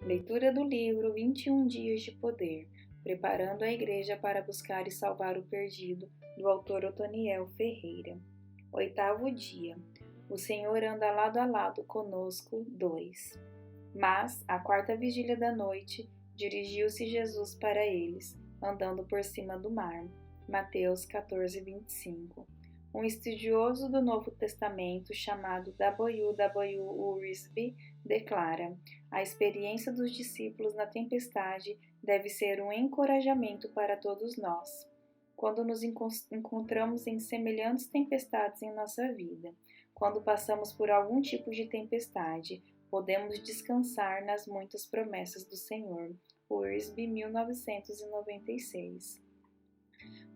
Leitura do livro 21 Dias de Poder, Preparando a Igreja para Buscar e Salvar o Perdido, do autor Otoniel Ferreira. 8º dia. O Senhor anda lado a lado conosco. 2. Mas, à 4ª vigília da noite, dirigiu-se Jesus para eles, andando por cima do mar. Mateus 14:25. Um estudioso do Novo Testamento chamado W. Wiersbe declara: a experiência dos discípulos na tempestade deve ser um encorajamento para todos nós. Quando nos encontramos em semelhantes tempestades em nossa vida, quando passamos por algum tipo de tempestade, podemos descansar nas muitas promessas do Senhor. Wiersbe, 1996.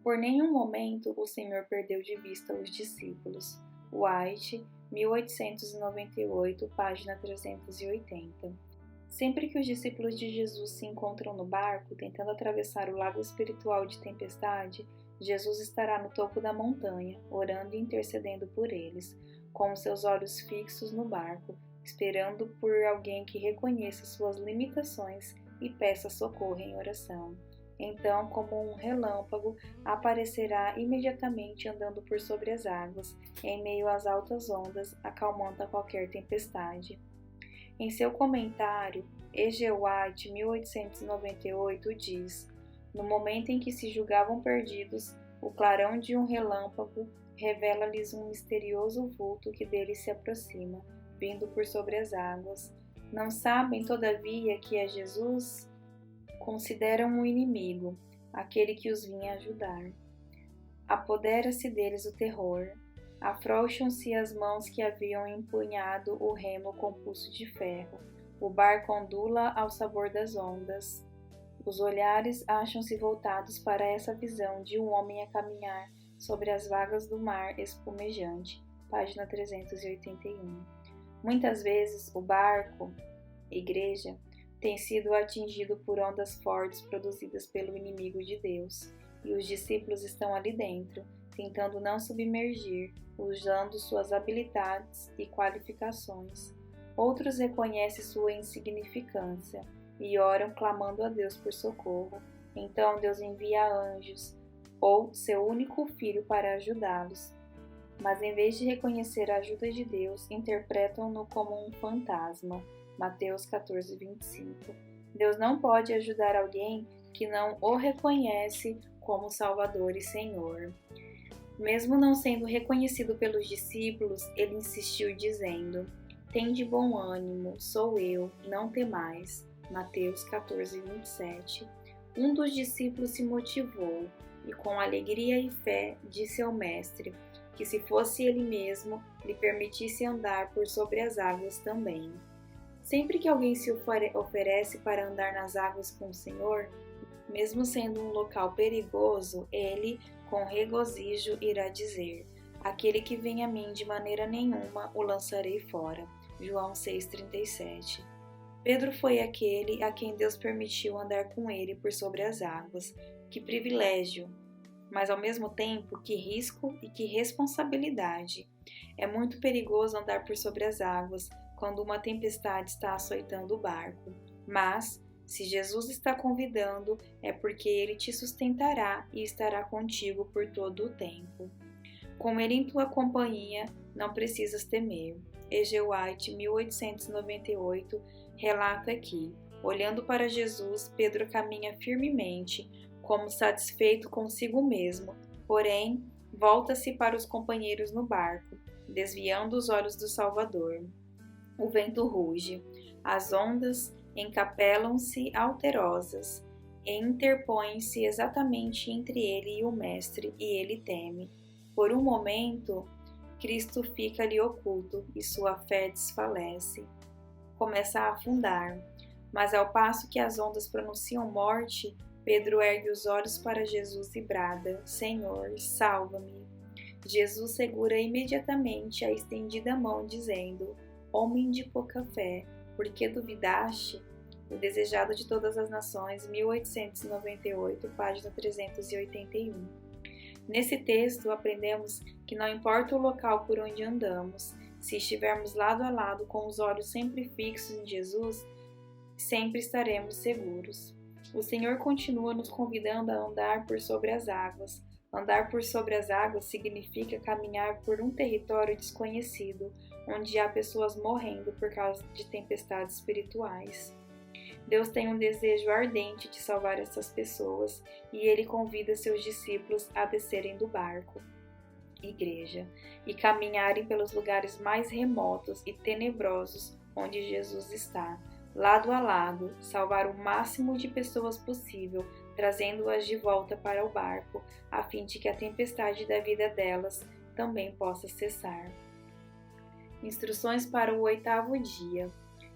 Por nenhum momento o Senhor perdeu de vista os discípulos. White, 1898, página 380. Sempre que os discípulos de Jesus se encontram no barco, tentando atravessar o lago espiritual de tempestade, Jesus estará no topo da montanha, orando e intercedendo por eles, com seus olhos fixos no barco, esperando por alguém que reconheça suas limitações e peça socorro em oração. Então, como um relâmpago, aparecerá imediatamente andando por sobre as águas, em meio às altas ondas, acalmando qualquer tempestade. Em seu comentário, E.G. White, 1898, diz: no momento em que se julgavam perdidos, o clarão de um relâmpago revela-lhes um misterioso vulto que deles se aproxima, vindo por sobre as águas. Não sabem, todavia, que é Jesus? Consideram um inimigo, aquele que os vinha ajudar. Apodera-se deles o terror, afrouxam-se as mãos que haviam empunhado o remo com pulso de ferro, o barco ondula ao sabor das ondas. Os olhares acham-se voltados para essa visão de um homem a caminhar sobre as vagas do mar espumejante, página 381. Muitas vezes o barco, igreja, tem sido atingido por ondas fortes produzidas pelo inimigo de Deus, e os discípulos estão ali dentro, tentando não submergir, usando suas habilidades e qualificações. Outros reconhecem sua insignificância e oram clamando a Deus por socorro. Então Deus envia anjos, ou seu único filho, para ajudá-los. Mas em vez de reconhecer a ajuda de Deus, interpretam-no como um fantasma. Mateus 14:25. Deus não pode ajudar alguém que não o reconhece como Salvador e Senhor. Mesmo não sendo reconhecido pelos discípulos, ele insistiu dizendo: tende bom ânimo, sou eu, não temais. Mateus 14:27. Um dos discípulos se motivou e, com alegria e fé, disse ao mestre que, se fosse ele mesmo, lhe permitisse andar por sobre as águas também. Sempre que alguém se oferece para andar nas águas com o Senhor, mesmo sendo um local perigoso, ele, com regozijo, irá dizer: aquele que vem a mim, de maneira nenhuma o lançarei fora. João 6,37. Pedro foi aquele a quem Deus permitiu andar com ele por sobre as águas. Que privilégio! Mas ao mesmo tempo, que risco e que responsabilidade! É muito perigoso andar por sobre as águas quando uma tempestade está açoitando o barco. Mas, se Jesus está convidando, é porque ele te sustentará e estará contigo por todo o tempo. Com ele em tua companhia, não precisas temer. E.G. White, 1898, relata aqui: olhando para Jesus, Pedro caminha firmemente, como satisfeito consigo mesmo, porém, volta-se para os companheiros no barco, desviando os olhos do Salvador. O vento ruge, as ondas encapelam-se alterosas e interpõem-se exatamente entre ele e o Mestre, e ele teme. Por um momento, Cristo fica-lhe oculto e sua fé desfalece. Começa a afundar, mas ao passo que as ondas pronunciam morte, Pedro ergue os olhos para Jesus e brada: Senhor, salva-me. Jesus segura imediatamente a estendida mão, dizendo: homem de pouca fé, por que duvidaste? O Desejado de Todas as Nações, 1898, página 381. Nesse texto, aprendemos que não importa o local por onde andamos, se estivermos lado a lado com os olhos sempre fixos em Jesus, sempre estaremos seguros. O Senhor continua nos convidando a andar por sobre as águas. Andar por sobre as águas significa caminhar por um território desconhecido, onde há pessoas morrendo por causa de tempestades espirituais. Deus tem um desejo ardente de salvar essas pessoas e Ele convida seus discípulos a descerem do barco, igreja, e caminharem pelos lugares mais remotos e tenebrosos onde Jesus está, lado a lado, salvar o máximo de pessoas possível, trazendo-as de volta para o barco, a fim de que a tempestade da vida delas também possa cessar. Instruções para o 8º dia.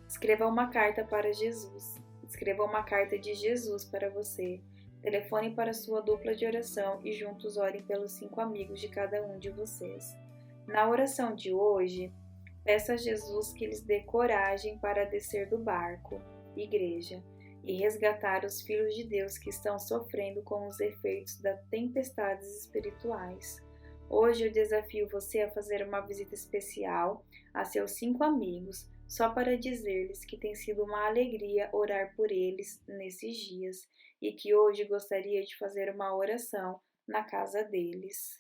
Escreva uma carta para Jesus. Escreva uma carta de Jesus para você. Telefone para sua dupla de oração e juntos orem pelos 5 amigos de cada um de vocês. Na oração de hoje, peça a Jesus que lhes dê coragem para descer do barco, igreja, e resgatar os filhos de Deus que estão sofrendo com os efeitos das tempestades espirituais. Hoje eu desafio você a fazer uma visita especial a seus 5 amigos, só para dizer-lhes que tem sido uma alegria orar por eles nesses dias e que hoje gostaria de fazer uma oração na casa deles.